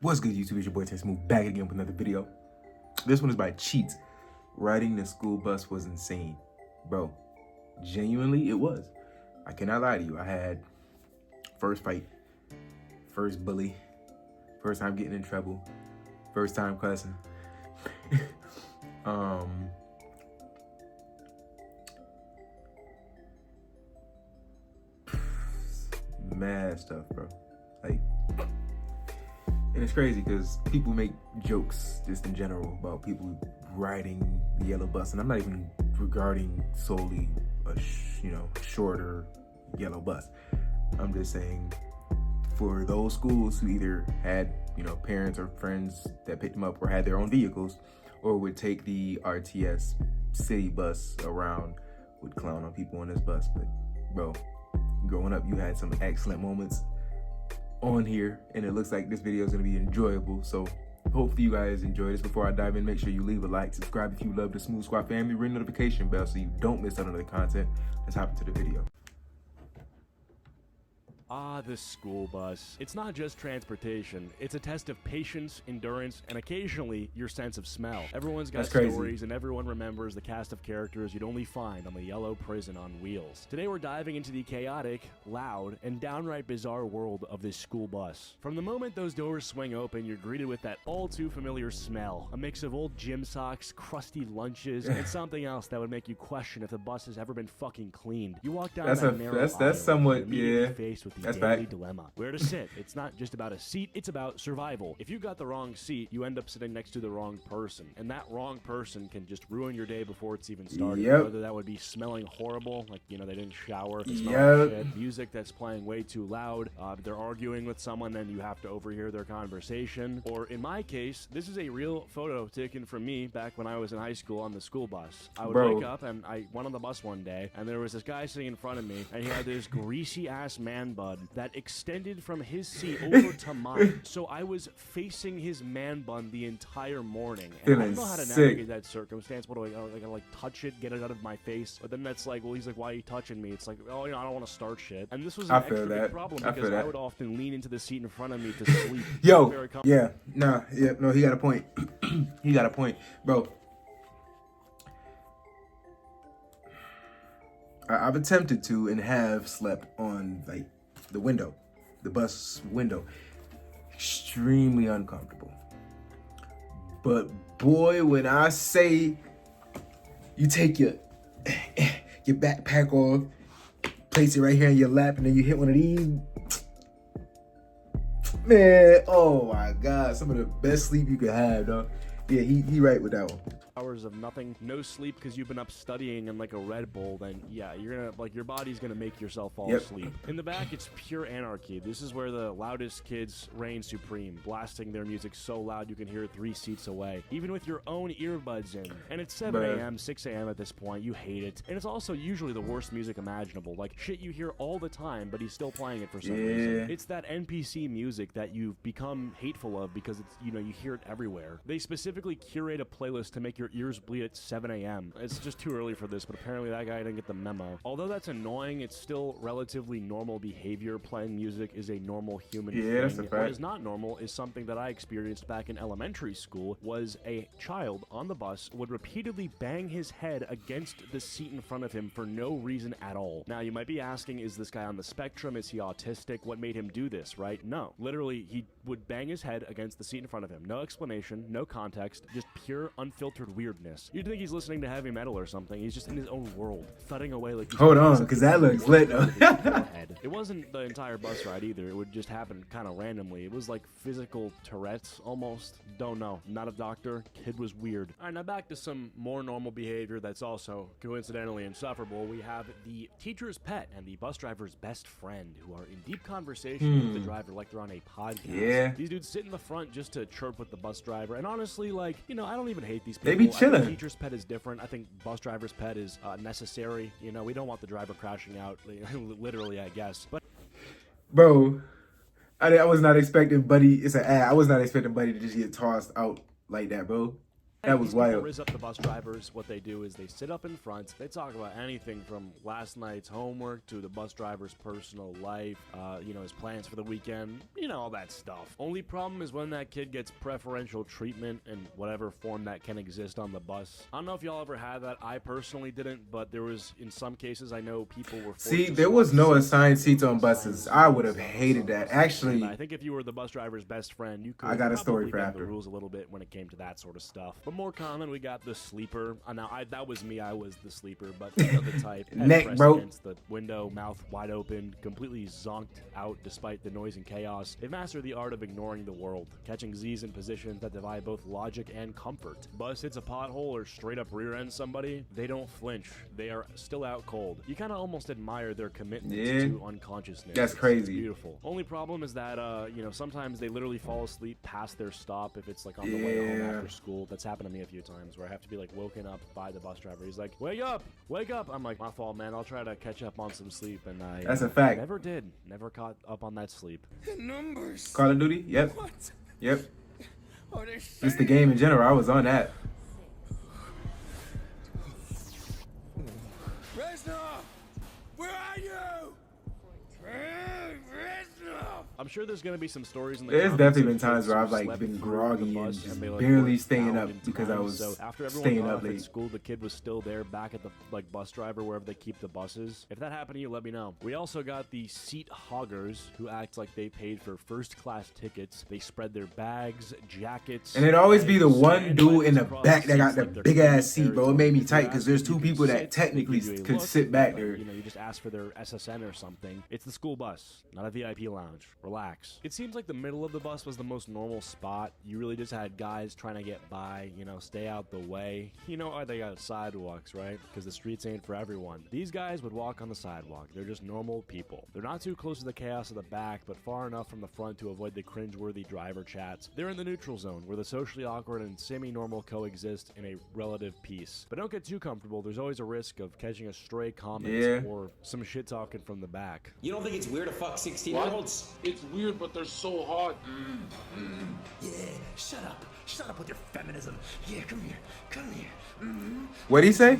What's good, YouTube? It's your boy Smooth back again with another video. This one is by Cheat. Riding the school bus was insane. Bro, genuinely it was. I cannot lie to you. I had first fight, first bully, first time getting in trouble, first time cussing. Mad stuff, bro. Like, and it's crazy because people make jokes just in general about people riding the yellow bus, and I'm not even regarding solely a shorter yellow bus. I'm just saying for those schools who either had parents or friends that picked them up or had their own vehicles, or would take the RTS city bus around, would clown on people on this bus. But bro, growing up, you had some excellent moments on here, and it looks like this video is going to be enjoyable. So hopefully you guys enjoy this. Before I dive in, make sure you leave a like, subscribe if you love the Smooth Squad family, ring the notification bell so you don't miss out on the content. Let's hop into the video. Ah, the school bus. It's not just transportation. It's a test of patience, endurance, and occasionally your sense of smell. Everyone's got stories, and everyone remembers the cast of characters you'd only find on the yellow prison on wheels. Today we're diving into the chaotic, loud, and downright bizarre world of this school bus. From the moment those doors swing open, you're greeted with that all too familiar smell. A mix of old gym socks, crusty lunches, and something else that would make you question if the bus has ever been fucking cleaned. You walk down that narrow aisle, that's somewhat, yeah. Faced with the That's daily fact. dilemma. Where to sit? It's not just about a seat, it's about survival. If you got the wrong seat, you end up sitting next to the wrong person. And that wrong person can just ruin your day before it's even started. Yep. Whether that would be smelling horrible, like, they didn't shower, they smell like shit, music that's playing way too loud, they're arguing with someone and you have to overhear their conversation. Or in my case, this is a real photo taken from me back when I was in high school on the school bus. I would wake up and I went on the bus one day and there was this guy sitting in front of me and he had this greasy ass man bun that extended from his seat over to mine. So I was facing his man bun the entire morning. And I don't know how to navigate that circumstance. What do I gotta like touch it, get it out of my face? But then that's like, well, he's like, why are you touching me? It's like, oh, I don't want to start shit. And this was an extra big problem because I would often lean into the seat in front of me to sleep. He got a point. He got a point, bro. I've attempted to and have slept on like the bus window. Extremely uncomfortable. But boy, when I say you take your backpack off, place it right here in your lap, and then you hit one of these, man, oh my God, some of the best sleep you could have, dog. Yeah, he right with that one. Hours of nothing, no sleep because you've been up studying and like a Red Bull, then yeah, you're gonna your body's gonna make yourself fall asleep. In the back, it's pure anarchy. This is where the loudest kids reign supreme, blasting their music so loud you can hear it 3 seats away, even with your own earbuds in. And it's 7 a.m., 6 a.m. at this point. You hate it, and it's also usually the worst music imaginable, like shit you hear all the time, but he's still playing it for some reason. It's that NPC music that you've become hateful of because it's you hear it everywhere. They specifically curate a playlist to make your ears bleed at 7 a.m. It's just too early for this, but apparently that guy didn't get the memo. Although that's annoying, it's still relatively normal behavior. Playing music is a normal human thing. That's a fact. What is not normal is something that I experienced back in elementary school, was a child on the bus would repeatedly bang his head against the seat in front of him for no reason at all. Now, you might be asking, is this guy on the spectrum? Is he autistic? What made him do this, right? No. Literally, he would bang his head against the seat in front of him. No explanation, no context, just pure unfiltered weirdness. You'd think he's listening to heavy metal or something. He's just in his own world, thudding away like he's— Hold on, because that looks lit though. It wasn't the entire bus ride either. It would just happen kind of randomly. It was like physical Tourette's almost. Don't know. Not a doctor. Kid was weird. All right, now back to some more normal behavior that's also coincidentally insufferable. We have the teacher's pet and the bus driver's best friend who are in deep conversation with the driver like they're on a podcast. Yeah. These dudes sit in the front just to chirp with the bus driver. And honestly, like, I don't even hate these people. They be chilling. I think teacher's pet is different. I think bus driver's pet is necessary. We don't want the driver crashing out, literally, I guess. But bro, I was not expecting Buddy. It's an ad. I was not expecting Buddy to just get tossed out like that, bro. That was These people wild. riz up the bus drivers. What they do is they sit up in front. They talk about anything from last night's homework to the bus driver's personal life, his plans for the weekend, all that stuff. Only problem is when that kid gets preferential treatment in whatever form that can exist on the bus. I don't know if y'all ever had that. I personally didn't, but there was, in some cases, I know people were forced See, to there swap was no seats. assigned seats on buses. I would have hated that. Actually, And I think if you were the bus driver's best friend, you could I got a story probably for bend after. the rules a little bit when it came to that sort of stuff. But more common, we got the sleeper. That was me. I was the sleeper, but the type. Head Neck pressed broke. against the window, mouth wide open, completely zonked out despite the noise and chaos. They've mastered the art of ignoring the world, catching Z's in positions that defy both logic and comfort. Bus hits a pothole or straight up rear ends somebody, they don't flinch. They are still out cold. You kind of almost admire their commitment to unconsciousness. That's crazy. It's beautiful. Only problem is that, sometimes they literally fall asleep past their stop if it's like on the way home after school. That's happened to me a few times where I have to be like woken up by the bus driver. He's like, wake up, wake up. I'm like, my fault, man. I'll try to catch up on some sleep. And I That's a fact. never did. Never caught up on that sleep. The numbers. Call of Duty? Yep. What Yep. are they Just the game in general. I was on that. Reznov! Where are you? Reznov! I'm sure there's gonna be some stories in the There's comments definitely of been times kids where who I've like slept been through groggy the and bus just they, barely were staying found up in because I time. was So after everyone staying got up off at late. school, the kid was still there back at the bus driver wherever they keep the buses. If that happened to you, let me know. We also got the seat hoggers who act like they paid for first class tickets. They spread their bags, jackets, And it'd always be the bags, one and dude in items the across back that got seats the like they're big community ass seat, bro. It made me tight because there's two people that technically could sit back there. You just ask for their SSN or something. It's the school bus, not a VIP lounge. Relax. It seems like the middle of the bus was the most normal spot. You really just had guys trying to get by, stay out the way. They got sidewalks, right? Because the streets ain't for everyone. These guys would walk on the sidewalk. They're just normal people. They're not too close to the chaos of the back, but far enough from the front to avoid the cringeworthy driver chats. They're in the neutral zone, where the socially awkward and semi-normal coexist in a relative peace. But don't get too comfortable. There's always a risk of catching a stray comment or some shit talking from the back. You don't think it's weird to fuck 16-year-olds? It's weird, but they're so hot. Yeah, shut up. Shut up with your feminism. Yeah, come here. Come here. What'd he say?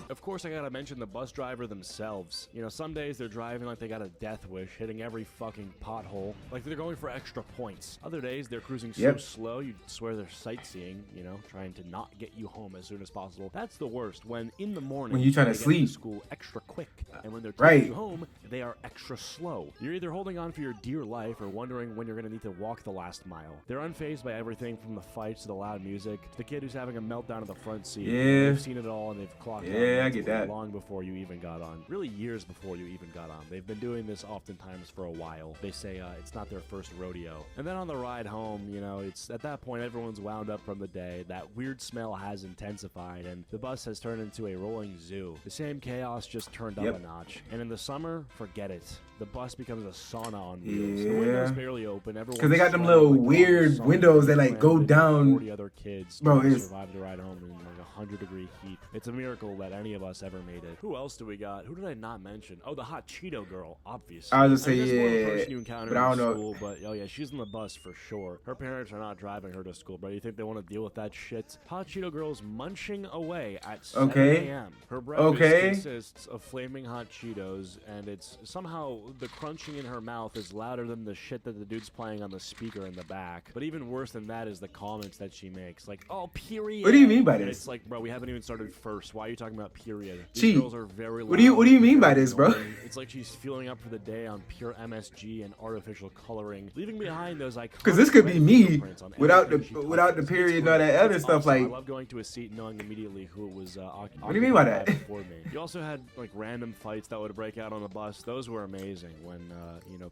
Of course, I gotta mention the bus driver themselves. Some days they're driving like they got a death wish, hitting every fucking pothole, like they're going for extra points. Other days, they're cruising so slow, you'd swear they're sightseeing, trying to not get you home as soon as possible. That's the worst, when in the morning, When you trying to they get sleep. school extra quick, and when they're taking Right. you home, they are extra slow. You're either holding on for your dear life or wondering when you're gonna need to walk the last mile. They're unfazed by everything from the fights to the loud music, to the kid who's having a meltdown in the front seat. Yeah. They've seen it all and they've clocked Yeah, out I get that. long before you even got on. Really years before you even got on. They've been doing this oftentimes for a while. They say it's not their first rodeo. And then on the ride home, it's at that point everyone's wound up from the day. That weird smell has intensified and the bus has turned into a rolling zoo. The same chaos just turned up a notch. And in the summer, forget it. The bus becomes a sauna on wheels. The windows barely open. Because they got them little weird windows that like go down. 40 other kids Bro, it's survived the ride home in like 100-degree heat. It's a miracle that any of us ever made it. Who else do we got? Who did I not mention? Oh, the hot Cheeto girl, obviously. I was gonna say, guess more of a yeah, person you encountered but I in don't know. school, but oh yeah, she's on the bus for sure. Her parents are not driving her to school, bro. You think they want to deal with that shit? Hot Cheeto girl's munching away at 7 a.m. Her breakfast consists of flaming hot Cheetos, and it's somehow the crunching in her mouth is louder than the shit that the dude's playing on the speaker in the back. But even worse than that is the comments that she makes, like, "Oh, period." What do you mean by And this? it's like, bro, we haven't even started first. Why are you talking about period? These Gee, girls are very loud. what do you mean by this, bro? annoying. It's like she's feeling up for the day on pure MSG and artificial coloring, leaving behind those iconic. Because this could be me fingerprints on without the everything she without the touches. period It's and all that great. other It's stuff. awesome. I Like, love going to a seat knowing immediately who it was. What do you mean by that? Before me. You also had like random fights that would break out on the bus. Those were amazing when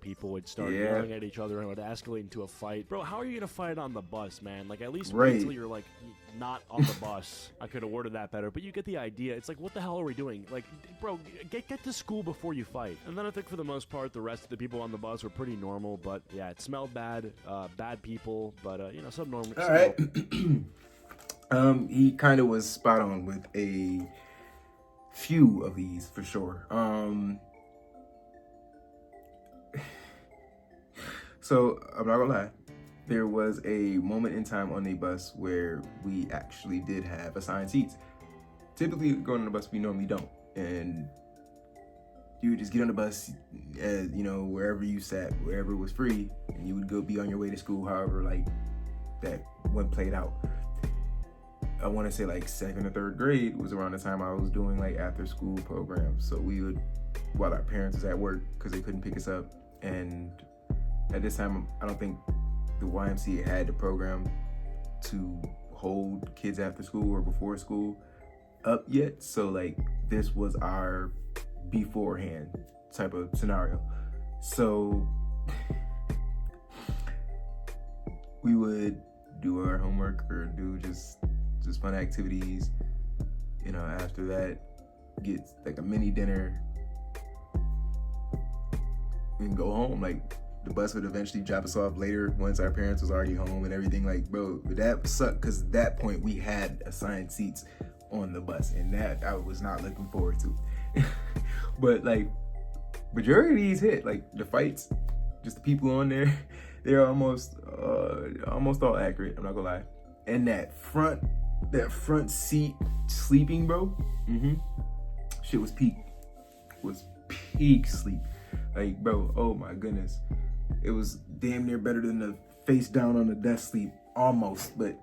people would start yelling at each other and it would escalate into a fight. Bro, how are you gonna fight on the bus, man? Like at least wait until you're like not on the bus. I could have worded that better, but you get the idea. It's like, what the hell are we doing? Like, bro, get to school before you fight. And then I think for the most part, the rest of the people on the bus were pretty normal. But yeah, it smelled bad, bad people. But some normal. all right. He kind of was spot on with a few of these for sure. So I'm not gonna lie, there was a moment in time on the bus where we actually did have assigned seats. Typically, going on the bus, we normally don't. And you would just get on the bus, you know, wherever you sat, wherever was free, and you would go be on your way to school, however, like, that one played out. I want to say like 2nd or 3rd grade was around the time I was doing like after school programs. So we would, while our parents was at work because they couldn't pick us up. And at this time, I don't think the YMCA had the program to hold kids after school or before school up yet. So like this was our beforehand type of scenario. So we would do our homework or do just fun activities, you know. After that, get like a mini dinner and go home. Like the bus would eventually drop us off later once our parents was already home and everything. Like, bro, that sucked because at that point we had assigned seats on the bus, and that I was not looking forward to. But like majority of these hit, like the fights, just the people on there, they're almost all accurate. I'm not gonna lie. And that front seat sleeping, bro. Shit was peak sleep. Like, bro, oh my goodness. It was damn near better than the face down on the desk sleep. Almost, but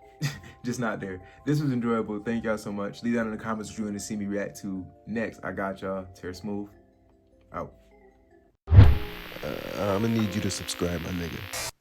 just not there. This was enjoyable. Thank y'all so much. Leave down in the comments what you want to see me react to next. I got y'all. Tear Smooth out. I'm gonna need you to subscribe, my nigga.